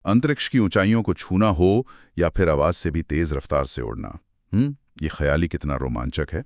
अंतरिक्ष की ऊंचाइयों को छूना हो या फिर आवाज से भी तेज रफ्तार से उड़ना। ये ख्याली कितना रोमांचक है।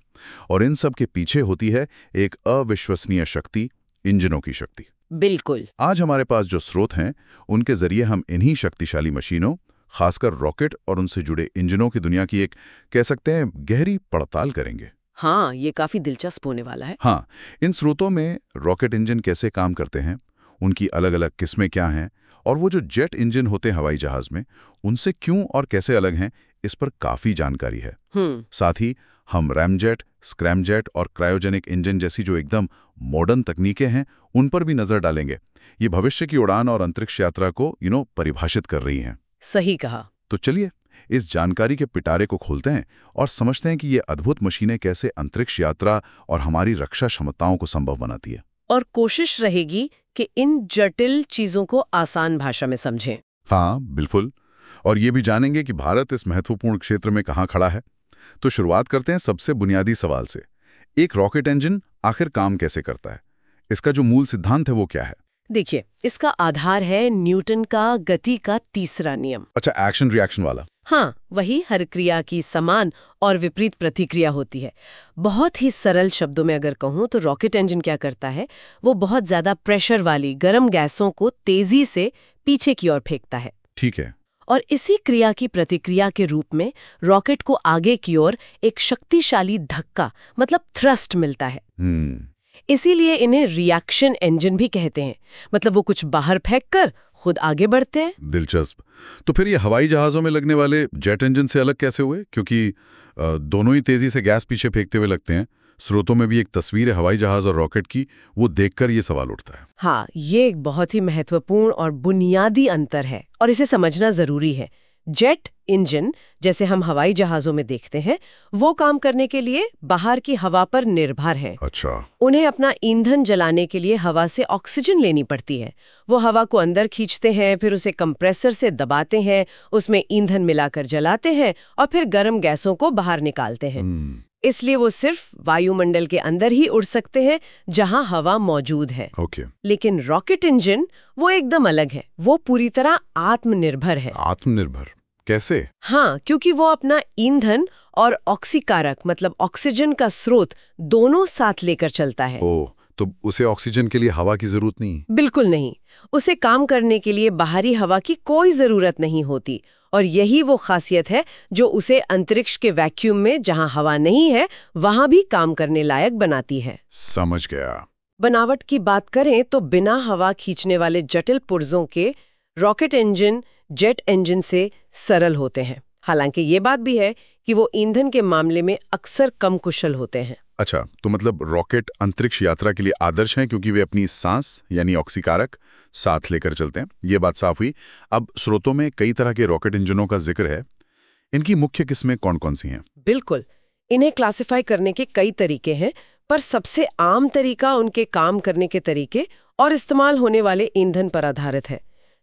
और इन सब के पीछे होती है एक अविश्वसनीय शक्ति, इंजनों की शक्ति। बिल्कुल। आज हमारे पास जो स्रोत हैं, उनके जरिए हम इन्हीं शक्तिशाली मशीनों, खासकर रॉकेट और उनसे जुड़े इंजनों की दुनिया की एक, कह सकते हैं, गहरी पड़ताल करेंगे। हाँ, ये काफी दिलचस्प होने वाला है। हाँ, इन स्रोतों में रॉकेट इंजन कैसे काम करते हैं, उनकी अलग अलग किस्में क्या हैं, और वो जो जेट इंजन होते हैं हवाई जहाज में, उनसे क्यों और कैसे अलग हैं, इस पर काफी जानकारी है। साथ ही हम रैमजेट, स्क्रैमजेट और क्रायोजेनिक इंजन जैसी जो एकदम मॉडर्न तकनीकें हैं, उन पर भी नजर डालेंगे। ये भविष्य की उड़ान और अंतरिक्ष यात्रा को परिभाषित कर रही हैं। सही कहा। तो चलिए इस जानकारी के पिटारे को खोलते हैं और समझते हैं कि ये अद्भुत मशीनें कैसे अंतरिक्ष यात्रा और हमारी रक्षा क्षमताओं को संभव बनाती है। और कोशिश रहेगी कि इन जटिल चीजों को आसान भाषा में समझें। हाँ, बिल्कुल। और ये भी जानेंगे कि भारत इस महत्वपूर्ण क्षेत्र में कहाँ खड़ा है। तो शुरुआत करते हैं सबसे बुनियादी सवाल से। एक रॉकेट इंजन आखिर काम कैसे करता है? इसका जो मूल सिद्धांत है वो क्या है? देखिए, इसका आधार है न्यूटन का गति का तीसरा नियम। अच्छा, एक्शन रिएक्शन वाला। हाँ, वही हर क्रिया की समान और विपरीत प्रतिक्रिया होती है। बहुत ही सरल शब्दों में अगर कहूँ तो रॉकेट इंजन क्या करता है, वो बहुत ज्यादा प्रेशर वाली गर्म गैसों को तेजी से पीछे की ओर फेंकता है। ठीक है। और इसी क्रिया की प्रतिक्रिया के रूप में रॉकेट को आगे की ओर एक शक्तिशाली धक्का, मतलब थ्रस्ट मिलता है। इसीलिए इन्हें रिएक्शन इंजन भी कहते हैं। मतलब वो कुछ बाहर फेंककर खुद आगे बढ़ते हैं। दिलचस्प। तो फिर ये हवाई जहाजों में लगने वाले जेट इंजन से अलग कैसे हुए? क्योंकि दोनों ही तेजी से गैस पीछे फेंकते हुए लगते हैं। स्रोतों में भी एक तस्वीर है हवाई जहाज और रॉकेट की, वो देखकर ये सवाल उठता है। हाँ, ये एक बहुत ही महत्वपूर्ण और बुनियादी अंतर है और इसे समझना जरूरी है। जेट इंजन, जैसे हम हवाई जहाजों में देखते हैं, वो काम करने के लिए बाहर की हवा पर निर्भर है। अच्छा। उन्हें अपना ईंधन जलाने के लिए हवा से ऑक्सीजन लेनी पड़ती है। वो हवा को अंदर खींचते हैं, फिर उसे कंप्रेसर से दबाते हैं, उसमें ईंधन मिलाकर जलाते हैं और फिर गर्म गैसों को बाहर निकालते हैं। इसलिए वो सिर्फ वायुमंडल के अंदर ही उड़ सकते हैं जहां हवा मौजूद है। लेकिन रॉकेट इंजन वो एकदम अलग है। वो पूरी तरह आत्मनिर्भर है। आत्मनिर्भर कैसे? हाँ, क्योंकि वो अपना ईंधन और ऑक्सीकारक, मतलब ऑक्सीजन का स्रोत, दोनों साथ लेकर चलता है। तो उसे ऑक्सीजन के लिए हवा की जरूरत नहीं? बिल्कुल नहीं। उसे काम करने के लिए बाहरी हवा की कोई जरूरत नहीं होती। और यही वो खासियत है जो उसे अंतरिक्ष के वैक्यूम में, जहां हवा नहीं है, वहां भी काम करने लायक बनाती है। समझ गया। बनावट की बात करें तो बिना हवा खींचने वाले जटिल पुर्जों के रॉकेट इंजन जेट इंजन से सरल होते हैं। हालांकि ये बात भी है कि वो ईंधन के मामले में अक्सर कम कुशल होते हैं। अच्छा, तो मतलब रॉकेट अंतरिक्ष यात्रा के लिए आदर्श हैं क्योंकि वे अपनी सांस यानी ऑक्सीकारक साथ लेकर चलते हैं। ये बात साफ हुई। अब स्रोतों में कई तरह के रॉकेट इंजनों का जिक्र है। इनकी मुख्य किस्में कौन कौन सी हैं? बिल्कुल, इन्हें क्लासिफाई करने के कई तरीके हैं, पर सबसे आम तरीका उनके काम करने के तरीके और इस्तेमाल होने वाले ईंधन पर आधारित है।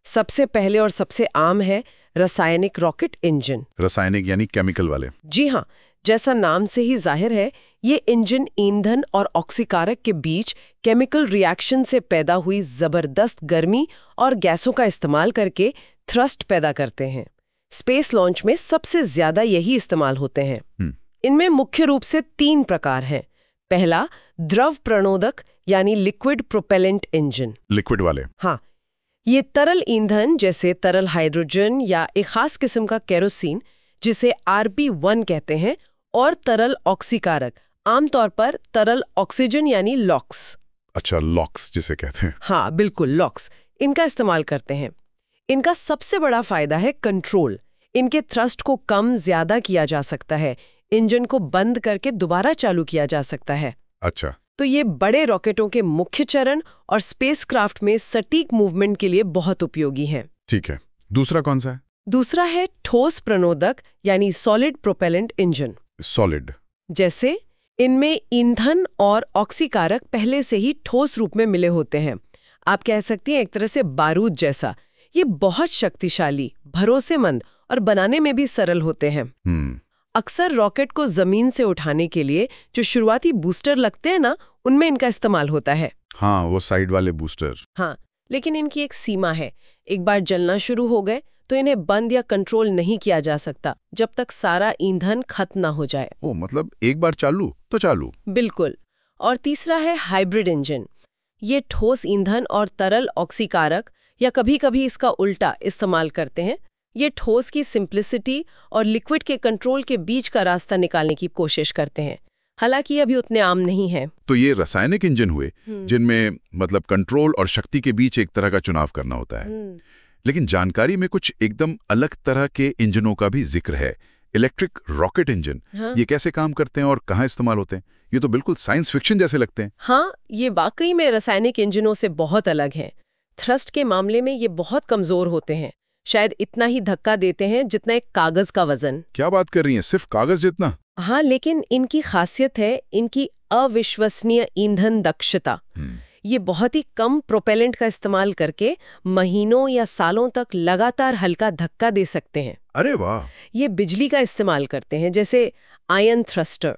सबसे पहले और सबसे आम है रासायनिक रॉकेट इंजन। रासायनिक यानी केमिकल वाले? जी हाँ, जैसा नाम से ही जाहिर है, ये इंजन ईंधन और ऑक्सीकारक के बीच केमिकल रिएक्शन से पैदा हुई जबरदस्त गर्मी और गैसों का इस्तेमाल करके थ्रस्ट पैदा करते हैं। स्पेस लॉन्च में सबसे ज्यादा यही इस्तेमाल होते हैं। इनमें मुख्य रूप से 3 प्रकार हैं। पहला, द्रव प्रणोदक यानी लिक्विड प्रोपेलेंट इंजन। लिक्विड वाले? हाँ, ये तरल ईंधन जैसे तरल हाइड्रोजन या एक खास किस्म का केरोसिन, जिसे RB1 कहते हैं, और तरल ऑक्सीकारक, आमतौर पर तरल ऑक्सीजन यानी लॉक्स। अच्छा, लॉक्स जिसे कहते हैं। हाँ, बिल्कुल, लॉक्स, इनका इस्तेमाल करते हैं। इनका सबसे बड़ा फायदा है कंट्रोल। इनके थ्रस्ट को कम ज्यादा किया जा सकता है, इंजन को बंद करके दोबारा चालू किया जा सकता है। अच्छा, तो ये बड़े रॉकेटों के मुख्य चरण और स्पेसक्राफ्ट में सटीक मूवमेंट के लिए बहुत उपयोगी हैं। ठीक है। दूसरा कौन सा है? दूसरा है ठोस प्रणोदक यानी सॉलिड प्रोपेलेंट इंजन। सॉलिड? जैसे इनमें ईंधन और ऑक्सीकारक पहले से ही ठोस रूप में मिले होते हैं। आप कह सकती हैं एक तरह से बारूद जैसा। ये बहुत शक्तिशाली, भरोसेमंद और बनाने में भी सरल होते हैं। अक्सर रॉकेट को जमीन से उठाने के लिए जो शुरुआती बूस्टर लगते हैं ना, उनमें इनका इस्तेमाल होता है। हाँ, वो साइड वाले बूस्टर। हाँ, लेकिन इनकी एक सीमा है। एक बार जलना शुरू हो गए तो इन्हें बंद या कंट्रोल नहीं किया जा सकता जब तक सारा ईंधन खत्म ना हो जाए। ओ, मतलब एक बार चालू तो चालू। बिल्कुल। और तीसरा है हाइब्रिड इंजन। ये ठोस ईंधन और तरल ऑक्सीकारक या कभी-कभी इसका उल्टा इस्तेमाल करते हैं। ये ठोस की सिंप्लिसिटी और लिक्विड के कंट्रोल के बीच का रास्ता निकालने की कोशिश करते हैं, हालांकि ये अभी उतने आम नहीं है। तो ये रासायनिक इंजन हुए जिनमें मतलब कंट्रोल और शक्ति के बीच एक तरह का चुनाव करना होता है। लेकिन जानकारी में कुछ एकदम अलग तरह के इंजनों का भी जिक्र है। इलेक्ट्रिक रॉकेट इंजन, ये कैसे काम करते हैं और कहाँ इस्तेमाल होते हैं? ये तो बिल्कुल साइंस फिक्शन जैसे लगते हैं। हाँ, ये वाकई में रासायनिक इंजनों से बहुत अलग है। थ्रस्ट के मामले में ये बहुत कमजोर होते हैं, शायद इतना ही धक्का देते हैं जितना एक कागज का वजन। क्या बात कर रही हैं, सिर्फ कागज जितना? हाँ, लेकिन इनकी खासियत है इनकी अविश्वसनीय ईंधन दक्षता। ये बहुत ही कम प्रोपेलेंट का इस्तेमाल करके महीनों या सालों तक लगातार हल्का धक्का दे सकते हैं। अरे वाह! ये बिजली का इस्तेमाल करते हैं, जैसे आयन थ्रस्टर।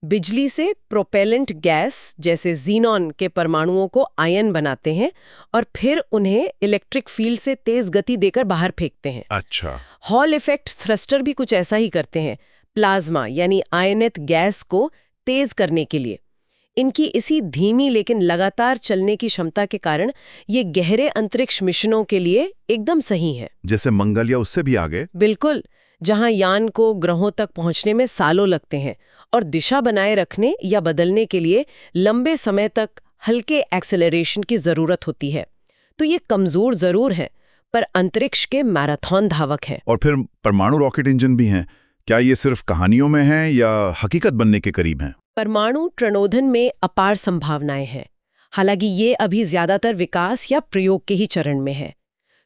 बिजली से प्रोपेलेंट गैस जैसे ज़ीनॉन के परमाणुओं को आयन बनाते हैं और फिर उन्हें इलेक्ट्रिक फील्ड से तेज गति देकर बाहर फेंकते हैं। अच्छा। हॉल इफेक्ट थ्रस्टर भी कुछ ऐसा ही करते हैं, प्लाज्मा यानी आयनित गैस को तेज करने के लिए। इनकी इसी धीमी लेकिन लगातार चलने की क्षमता के कारण ये गहरे अंतरिक्ष मिशनों के लिए एकदम सही है। जैसे मंगल या उससे भी आगे? बिल्कुल, जहां यान को ग्रहों तक पहुंचने में सालों लगते हैं और दिशा बनाए रखने या बदलने के लिए लंबे समय तक हल्के एक्सेलरेशन की जरूरत होती है। तो ये कमजोर जरूर है, पर अंतरिक्ष के मैराथन धावक हैं। और फिर परमाणु रॉकेट इंजन भी हैं। क्या ये सिर्फ कहानियों में हैं या हकीकत बनने के करीब हैं? परमाणु प्रणोदन में अपार संभावनाएं हैं, हालांकि ये अभी ज्यादातर विकास या प्रयोग के ही चरण में है।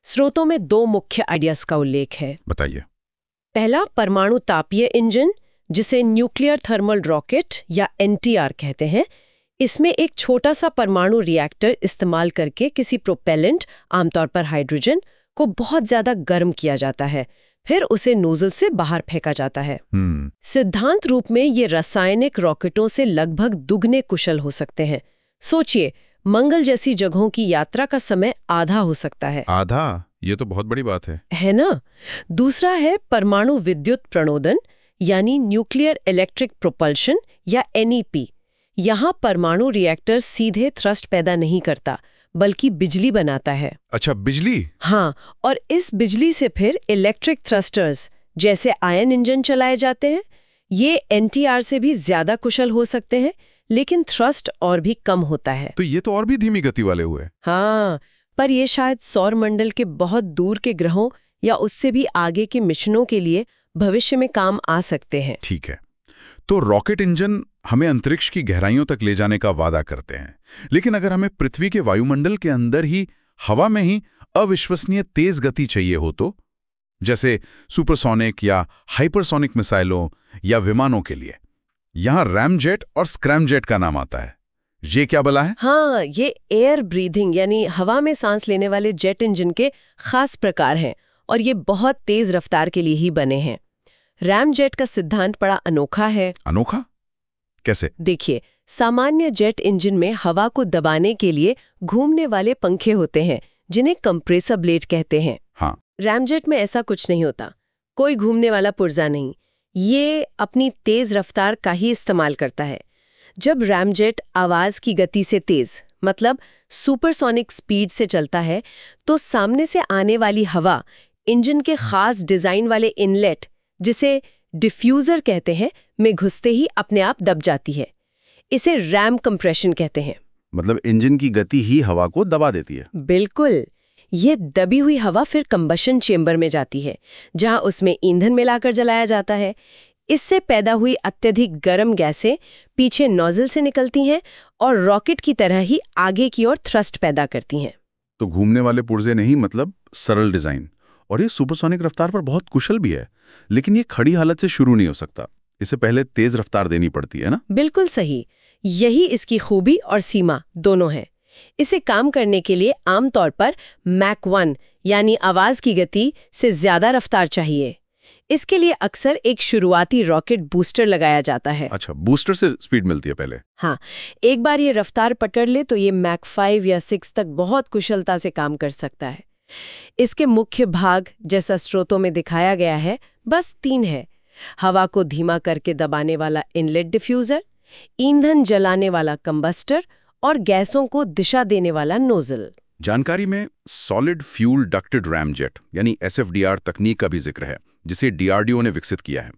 स्रोतों में 2 मुख्य आइडियाज का उल्लेख है। बताइए। पहला, परमाणु तापीय इंजन, जिसे न्यूक्लियर थर्मल रॉकेट या NTR कहते हैं। इसमें एक छोटा सा परमाणु रिएक्टर इस्तेमाल करके किसी प्रोपेलेंट, आमतौर पर हाइड्रोजन, को बहुत ज्यादा गर्म किया जाता है, फिर उसे नोजल से बाहर फेंका जाता है। सिद्धांत रूप में ये रासायनिक रॉकेटों से लगभग दुगने कुशल हो सकते हैं। सोचिए, मंगल जैसी जगहों की यात्रा का समय आधा हो सकता है। आधा? ये तो बहुत बड़ी बात है ना? दूसरा है परमाणु विद्युत प्रणोदन यानी न्यूक्लियर इलेक्ट्रिक प्रोपल्शन या NEP। यहाँ परमाणु रिएक्टर सीधे थ्रस्ट पैदा नहीं करता, बल्कि बिजली बनाता है। अच्छा, बिजली? हाँ, और इस बिजली से फिर इलेक्ट्रिक थ्रस्टर्स जैसे आयन इंजन चलाए जाते हैं। ये NTR से भी ज्यादा कुशल हो सकते हैं, लेकिन थ्रस्ट और भी कम होता है। तो ये तो और भी धीमी गति वाले हुए। हाँ, पर ये शायद सौर मंडल के बहुत दूर के ग्रहों या उससे भी आगे के मिशनों के लिए भविष्य में काम आ सकते हैं। ठीक है, तो रॉकेट इंजन हमें अंतरिक्ष की गहराइयों तक ले जाने का वादा करते हैं, लेकिन अगर हमें पृथ्वी के वायुमंडल के अंदर ही, हवा में ही अविश्वसनीय तेज गति चाहिए हो तो, जैसे सुपरसोनिक या हाइपरसोनिक मिसाइलों या विमानों के लिए, यहां रैमजेट और स्क्रैमजेट का नाम आता है। ये क्या बला है? हाँ, ये एयर ब्रीथिंग यानी हवा में सांस लेने वाले जेट इंजन के खास प्रकार हैं और ये बहुत तेज रफ्तार के लिए ही बने हैं। रैमजेट का सिद्धांत बड़ा अनोखा है। अनोखा? कैसे? देखिए, सामान्य जेट इंजन में हवा को दबाने के लिए घूमने वाले पंखे होते हैं, जिन्हें कंप्रेसर ब्लेड कहते हैं। हाँ। रैमजेट में ऐसा कुछ नहीं होता, कोई घूमने वाला पुर्जा नहीं। ये अपनी तेज रफ्तार का ही इस्तेमाल करता है। जब रैमजेट आवाज की गति से तेज, मतलब सुपरसोनिक स्पीड से चलता है, तो सामने से आने वाली हवा इंजन के खास डिजाइन वाले इनलेट, जिसे डिफ्यूजर कहते हैं, में घुसते ही अपने आप दब जाती है। इसे रैम कंप्रेशन कहते हैं। मतलब इंजन की गति ही हवा को दबा देती है? बिल्कुल। ये दबी हुई हवा फिर कंबशन चेंबर में जाती है, जहां उसमें ईंधन मिलाकर जलाया जाता है। इससे पैदा हुई अत्यधिक गर्म गैसें पीछे नोजल से निकलती हैं और रॉकेट की तरह ही आगे की ओर थ्रस्ट पैदा करती हैं। तो घूमने वाले पुर्जे नहीं, मतलब सरल डिजाइन। और ये सुपरसोनिक रफ्तार पर बहुत कुशल भी है, लेकिन ये खड़ी हालत से शुरू नहीं हो सकता। इसे पहले तेज रफ्तार देनी पड़ती है ना? बिल्कुल सही। यही इसकी खूबी और सीमा दोनों है। इसे काम करने के लिए आमतौर पर मैक 1 यानी आवाज की गति से ज्यादा रफ्तार चाहिए। इसके लिए अक्सर एक शुरुआती रॉकेट बूस्टर लगाया जाता है। अच्छा, बूस्टर से स्पीड मिलती है पहले? हाँ, एक बार ये रफ्तार पकड़ ले तो ये मैक 5 या 6 तक बहुत कुशलता से काम कर सकता है। इसके मुख्य भाग जैसा स्रोतों में दिखाया गया है बस 3 है। हवा को धीमा करके दबाने वाला इनलेट डिफ्यूजर, ईंधन जलाने वाला कंबस्टर और गैसों को दिशा देने वाला नोजल। जानकारी में सॉलिड फ्यूल डक्टेड रैमजेट यानी SFDR तकनीक का भी जिक्र है, जिसे DRDO ने विकसित किया है।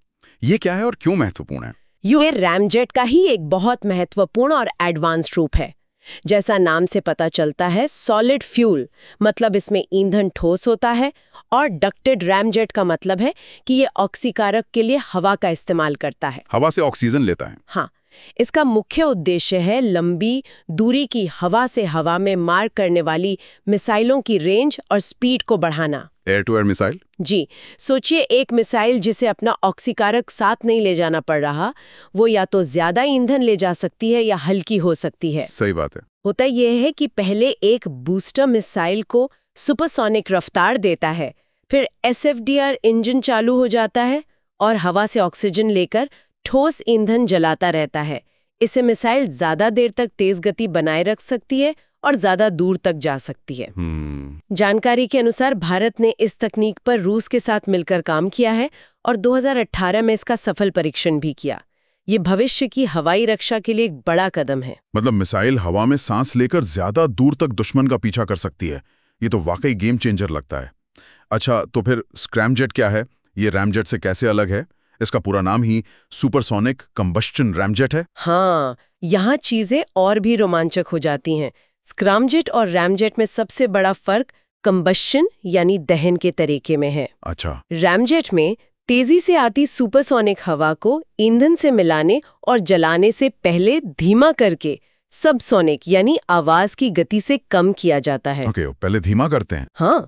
ये क्या है और क्यों महत्वपूर्ण है? ये रैमजेट का ही एक बहुत महत्वपूर्ण और एडवांस्ड रूप है। जैसा नाम से पता चलता है, सॉलिड फ्यूल मतलब इसमें ईंधन ठोस होता है, और डक्टेड रैमजेट का मतलब है कि ये ऑक्सीकारक के लिए हवा का इस्तेमाल करता है। हवा से ऑक्सीजन लेता है। हाँ, इसका मुख्य उद्देश्य है लंबी दूरी की हवा से हवा में मार करने वाली मिसाइलों की रेंज और स्पीड को बढ़ाना। Air to air missile? जी, सोचिए एक मिसाइल जिसे अपना ऑक्सीकारक साथ नहीं ले जाना पड़ रहा, वो या तो ज्यादा ईंधन ले जा सकती है या हल्की हो सकती है। सही बात है। होता यह है कि पहले एक बूस्टर मिसाइल को सुपरसोनिक रफ्तार देता है, फिर SFDR इंजन चालू हो जाता है और हवा से ऑक्सीजन लेकर ठोस ईंधन जलाता रहता है। इससे मिसाइल ज्यादा देर तक तेज गति बनाए रख सकती है और ज्यादा दूर तक जा सकती है। जानकारी के अनुसार भारत ने इस तकनीक पर रूस के साथ मिलकर काम किया है और 2018 में इसका सफल परीक्षण भी किया। ये भविष्य की हवाई रक्षा के लिए एक बड़ा कदम है। मतलब मिसाइल हवा में सांस लेकर ज्यादा दूर तक दुश्मन का पीछा कर सकती है। ये तो वाकई गेम चेंजर लगता है। अच्छा, तो फिर स्क्रैमजेट क्या है? ये रैमजेट से कैसे अलग है? इसका पूरा नाम ही सुपरसोनिक कंबस्शन रैमजेट है। हाँ, यहाँ चीजें और भी रोमांचक हो जाती हैं। स्क्रैमजेट और रैमजेट में सबसे बड़ा फर्क कंबस्शन यानी दहन के तरीके में है। अच्छा। रैमजेट में तेजी से आती सुपरसोनिक हवा को ईंधन से मिलाने और जलाने से पहले धीमा करके सबसोनिक यानी आवाज की गति से कम किया जाता है। ओके, पहले धीमा करते हैं। हाँ,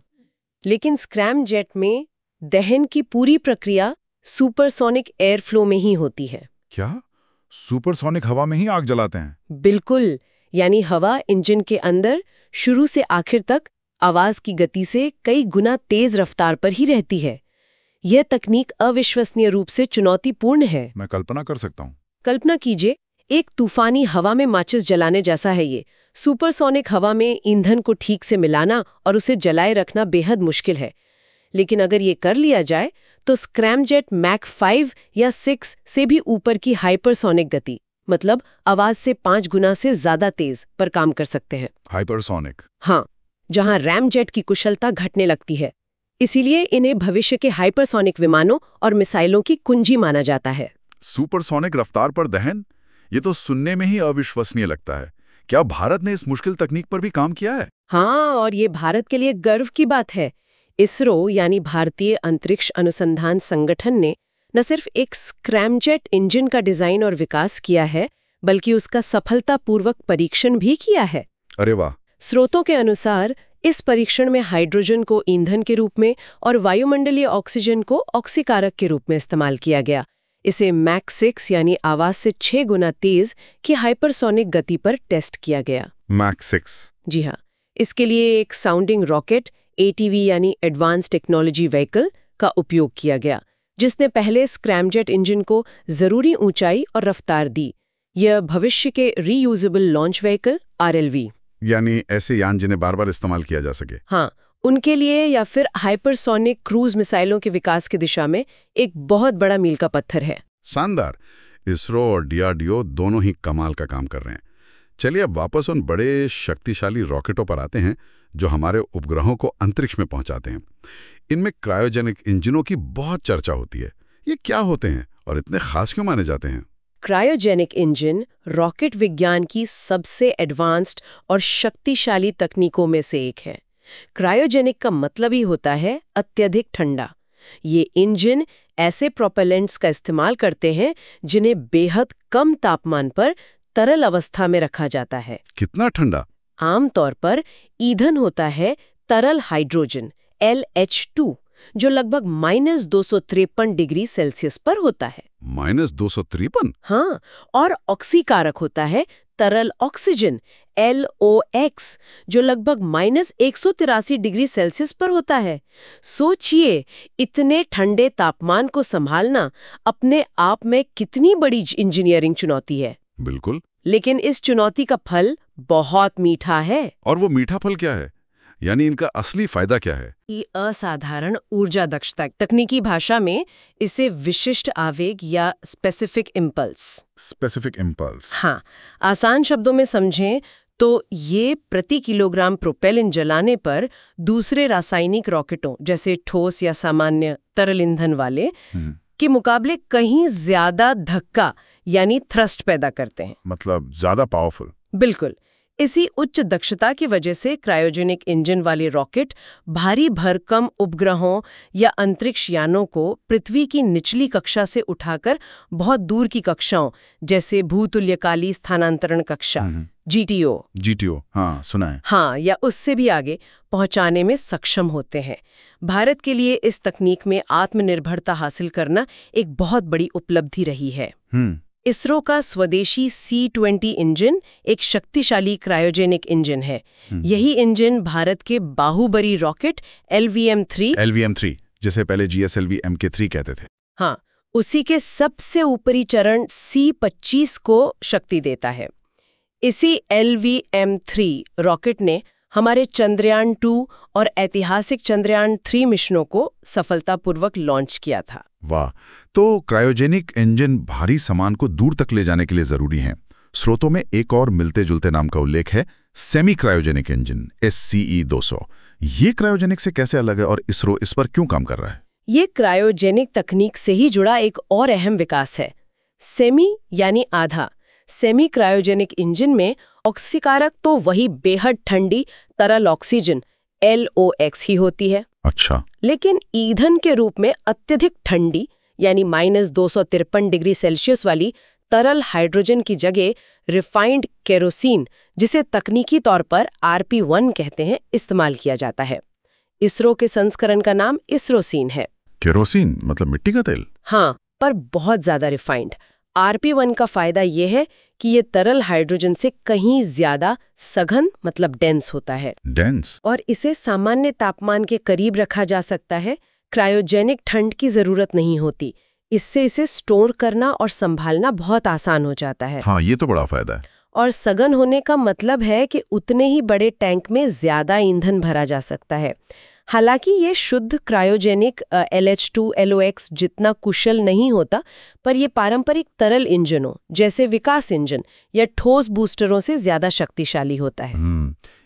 लेकिन स्क्रैमजेट में दहन की पूरी प्रक्रिया सुपरसोनिक एयर फ्लो में ही होती है। क्या सुपरसोनिक हवा में ही आग जलाते हैं? बिल्कुल, यानी हवा इंजन के अंदर शुरू से आखिर तक आवाज की गति से कई गुना तेज रफ्तार पर ही रहती है। यह तकनीक अविश्वसनीय रूप से चुनौतीपूर्ण है। मैं कल्पना कर सकता हूँ। कल्पना कीजिए, एक तूफानी हवा में माचिस जलाने जैसा है ये। सुपरसोनिक हवा में ईंधन को ठीक से मिलाना और उसे जलाए रखना बेहद मुश्किल है। लेकिन अगर ये कर लिया जाए तो स्क्रैमजेट मैक 5 या 6 से भी ऊपर की हाइपरसोनिक गति, मतलब आवाज से 5 गुना से ज्यादा तेज पर काम कर सकते हैं। हाइपरसोनिक? हाँ, जहां रैमजेट की कुशलता घटने लगती है। इसीलिए इन्हें भविष्य के हाइपरसोनिक विमानों और मिसाइलों की कुंजी माना जाता है। सुपरसोनिक रफ्तार पर दहन, ये तो सुनने में ही अविश्वसनीय लगता है। क्या भारत ने इस मुश्किल तकनीक पर भी काम किया है? हाँ, और ये भारत के लिए गर्व की बात है। इसरो यानी भारतीय अंतरिक्ष अनुसंधान संगठन ने न सिर्फ एक स्क्रैमजेट इंजन का डिजाइन और विकास किया है, बल्कि उसका सफलतापूर्वक परीक्षण भी किया है। अरे वाह! स्रोतों के अनुसार इस परीक्षण में हाइड्रोजन को ईंधन के रूप में और वायुमंडलीय ऑक्सीजन को ऑक्सीकारक के रूप में इस्तेमाल किया गया। इसे मैक 6 यानी आवाज से 6 गुना तेज की हाइपरसोनिक गति पर टेस्ट किया गया। मैक 6? जी हाँ, इसके लिए एक साउंडिंग रॉकेट ATV यानी एडवांस टेक्नोलॉजी व्हीकल का उपयोग किया गया, जिसने पहले स्क्रैमजेट इंजन को जरूरी ऊंचाई और रफ्तार दी। यह भविष्य के रीयूजेबल लॉन्च व्हीकल RLV यानी ऐसे यान जिन्हें बार बार इस्तेमाल किया जा सके। हाँ, उनके लिए या फिर हाइपरसोनिक क्रूज मिसाइलों के विकास की दिशा में एक बहुत बड़ा मील का पत्थर है। शानदार! इसरो और DRDO दोनों ही कमाल का काम कर रहे हैं। चलिए अब वापस उन बड़े शक्तिशाली रॉकेटों पर आते हैं जो हमारे उपग्रहों को अंतरिक्ष में पहुंचाते हैं। इनमें क्रायोजेनिक इंजनों की बहुत चर्चा होती है। ये क्या होते हैं और इतने खास क्यों माने जाते हैं? क्रायोजेनिक इंजन रॉकेट विज्ञान की सबसे एडवांस्ड और शक्तिशाली तकनीकों में से एक है। क्रायोजेनिक का मतलब ही होता है अत्यधिक ठंडा। ये इंजन ऐसे प्रोपेलेंट्स का इस्तेमाल करते हैं जिन्हें बेहद कम तापमान पर तरल अवस्था में रखा जाता है। कितना ठंडा? आमतौर पर ईंधन होता है तरल हाइड्रोजन LH2, जो लगभग -253 डिग्री सेल्सियस पर होता है। -253? हाँ, और ऑक्सीकारक होता है तरल ऑक्सीजन LOX, जो लगभग -183 डिग्री सेल्सियस पर होता है। सोचिए, इतने ठंडे तापमान को संभालना अपने आप में कितनी बड़ी इंजीनियरिंग चुनौती है। बिल्कुल। लेकिन इस चुनौती का फल बहुत मीठा है। और वो मीठा फल क्या है? यानी इनका असली फायदा क्या है? ये असाधारण ऊर्जा दक्षता, तकनीकी भाषा में इसे विशिष्ट आवेग या स्पेसिफिक इम्पल्स। Specific impulse. हाँ, आसान शब्दों में समझें तो ये प्रति किलोग्राम प्रोपेलिन जलाने पर दूसरे रासायनिक रॉकेटों जैसे ठोस या सामान्य तरल ईंधन वाले के मुकाबले कहीं ज्यादा धक्का यानी थ्रस्ट पैदा करते हैं। मतलब ज्यादा पावरफुल। बिल्कुल। इसी उच्च दक्षता की वजह से क्रायोजेनिक इंजन वाले रॉकेट भारी भरकम उपग्रहों या अंतरिक्ष यानों को पृथ्वी की निचली कक्षा से उठाकर बहुत दूर की कक्षाओं जैसे भूतुल्यकाली स्थानांतरण कक्षा जीटीओ, हाँ सुना है। हाँ, या उससे भी आगे पहुंचाने में सक्षम होते हैं। भारत के लिए इस तकनीक में आत्मनिर्भरता हासिल करना एक बहुत बड़ी उपलब्धि रही है। इसरो का स्वदेशी C-20 इंजन एक शक्तिशाली क्रायोजेनिक इंजन है। यही इंजन भारत के बाहुबली रॉकेट LVM-3 जिसे पहले GSLV Mk3 कहते थे, हाँ, उसी के सबसे ऊपरी चरण C-25 को शक्ति देता है। इसी LVM-3 रॉकेट ने हमारे चंद्रयान-2 और ऐतिहासिक चंद्रयान-3 मिशनों को सफलतापूर्वक लॉन्च किया था। वाह, तो क्रायोजेनिक इंजन भारी सामान को दूर तक ले जाने के लिए जरूरी हैं। स्रोतों में एक और मिलते जुलते नाम का उल्लेख है, सेमी क्रायोजेनिक इंजन SCE-200। ये क्रायोजेनिक से कैसे अलग है और इसरो इस पर क्यों काम कर रहा है? ये क्रायोजेनिक तकनीक से ही जुड़ा एक और अहम विकास है। सेमी यानी आधा। सेमी क्रायोजेनिक इंजन में ऑक्सीकारक तो वही बेहद ठंडी तरल ऑक्सीजन LOX ही होती है। अच्छा। लेकिन ईंधन के रूप में अत्यधिक ठंडी यानी -253 डिग्री सेल्सियस वाली तरल हाइड्रोजन की जगह रिफाइंड केरोसिन, जिसे तकनीकी तौर पर RP1 कहते हैं, इस्तेमाल किया जाता है। इसरो के संस्करण का नाम इसरोसीन है। केरोसिन मतलब मिट्टी का तेल? हाँ, पर बहुत ज्यादा रिफाइंड। RP1 का फायदा यह है कि ये तरल हाइड्रोजन से कहीं ज्यादा सघन मतलब डेंस होता है। डेंस? और इसे सामान्य तापमान के करीब रखा जा सकता है। क्रायोजेनिक ठंड की जरूरत नहीं होती। इससे इसे स्टोर करना और संभालना बहुत आसान हो जाता है। हाँ, ये तो बड़ा फायदा है। और सघन होने का मतलब है कि उतने ही बड़े टैंक में ज्यादा ईंधन भरा जा सकता है। हालांकि ये शुद्ध क्रायोजेनिक LH2LOX जितना कुशल नहीं होता, पर ये पारंपरिक तरल इंजनों जैसे विकास इंजन या ठोस बूस्टरों से ज्यादा शक्तिशाली होता है।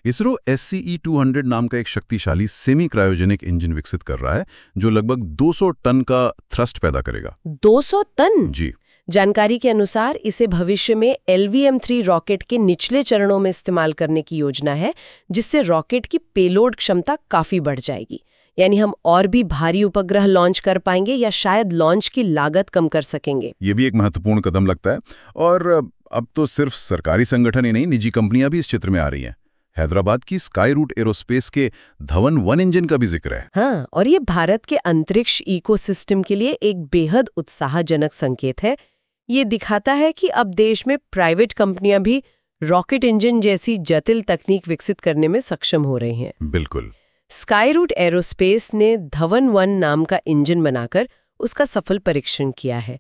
इसरो SCE-200 नाम का एक शक्तिशाली सेमी क्रायोजेनिक इंजन विकसित कर रहा है जो लगभग 200 टन का थ्रस्ट पैदा करेगा। 200 टन? जी। जानकारी के अनुसार इसे भविष्य में LVM-3 रॉकेट के निचले चरणों में इस्तेमाल करने की योजना है, जिससे रॉकेट की पेलोड क्षमता काफी बढ़ जाएगी। यानी हम और भी भारी उपग्रह लॉन्च कर पाएंगे या शायद लॉन्च की लागत कम कर सकेंगे। ये भी एक महत्वपूर्ण कदम लगता है। और अब तो सिर्फ सरकारी संगठन ही नहीं, निजी कंपनियां भी इस क्षेत्र में आ रही हैं। हैदराबाद की स्काई रूट एरोस्पेस के धवन-1 इंजन का भी जिक्र है। हाँ, और ये भारत के अंतरिक्ष इकोसिस्टम के लिए एक बेहद उत्साहजनक संकेत है। ये दिखाता है कि अब देश में प्राइवेट कंपनियां भी रॉकेट इंजन जैसी जटिल तकनीक विकसित करने में सक्षम हो रही हैं। बिल्कुल। स्काई रूट एरोस्पेस ने धवन-1 नाम का इंजन बनाकर उसका सफल परीक्षण किया है।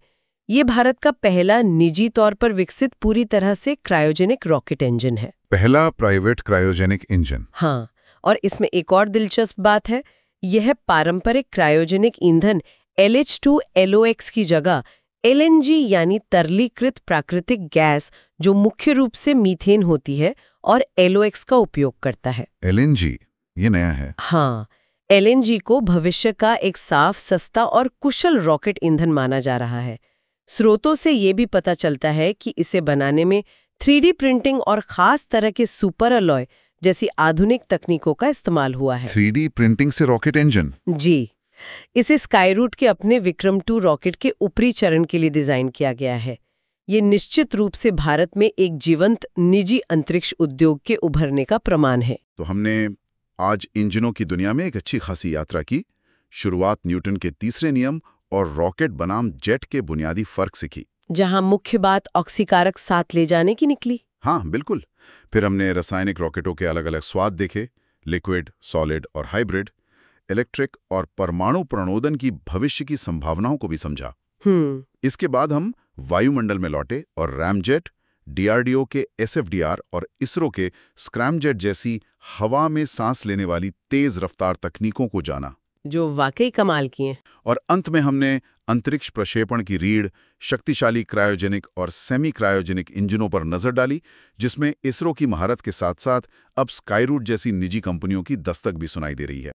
ये भारत का पहला निजी तौर पर विकसित पूरी तरह से क्रायोजेनिक रॉकेट इंजन है। पहला प्राइवेट क्रायोजेनिक इंजन। हाँ, और इसमें एक और दिलचस्प बात है। यह पारंपरिक क्रायोजेनिक ईंधन LH2LOX की जगह LNG यानी तरलीकृत प्राकृतिक गैस, जो मुख्य रूप से मीथेन होती है, और LOX का उपयोग करता है। LNG ये नया है। हाँ, LNG को भविष्य का एक साफ, सस्ता और कुशल रॉकेट ईंधन माना जा रहा है। स्रोतों से ये भी पता चलता है कि इसे बनाने में 3D प्रिंटिंग और खास तरह के सुपर अलॉय जैसी आधुनिक तकनीकों का इस्तेमाल हुआ है। 3D प्रिंटिंग से रॉकेट इंजन? जी। इसे स्काईरूट के अपने विक्रम-2 रॉकेट के ऊपरी चरण के लिए डिजाइन किया गया है। ये निश्चित रूप से भारत में एक जीवंत निजी अंतरिक्ष उद्योग के उभरने का प्रमाण है। तो हमने आज इंजनों की दुनिया में एक अच्छी खासी यात्रा की। शुरुआत न्यूटन के तीसरे नियम और रॉकेट बनाम जेट के बुनियादी फर्क सीखी, जहां मुख्य बात ऑक्सीकारक साथ ले जाने की निकली। हाँ बिल्कुल। फिर हमने रासायनिक रॉकेटों के अलग अलग स्वाद देखे, लिक्विड, सॉलिड और हाइब्रिड, इलेक्ट्रिक और परमाणु प्रणोदन की भविष्य की संभावनाओं को भी समझा। इसके बाद हम वायुमंडल में लौटे और रैमजेट, डीआरडीओ के एसएफडीआर और इसरो के स्क्रैमजेट जैसी हवा में सांस लेने वाली तेज रफ्तार तकनीकों को जाना। जो वाकई कमाल की हैं। और अंत में हमने अंतरिक्ष प्रक्षेपण की रीढ़, शक्तिशाली क्रायोजेनिक और सेमी क्रायोजेनिक इंजनों पर नजर डाली, जिसमें इसरो की महारत के साथ साथ अब स्काईरूट जैसी निजी कंपनियों की दस्तक भी सुनाई दे रही है।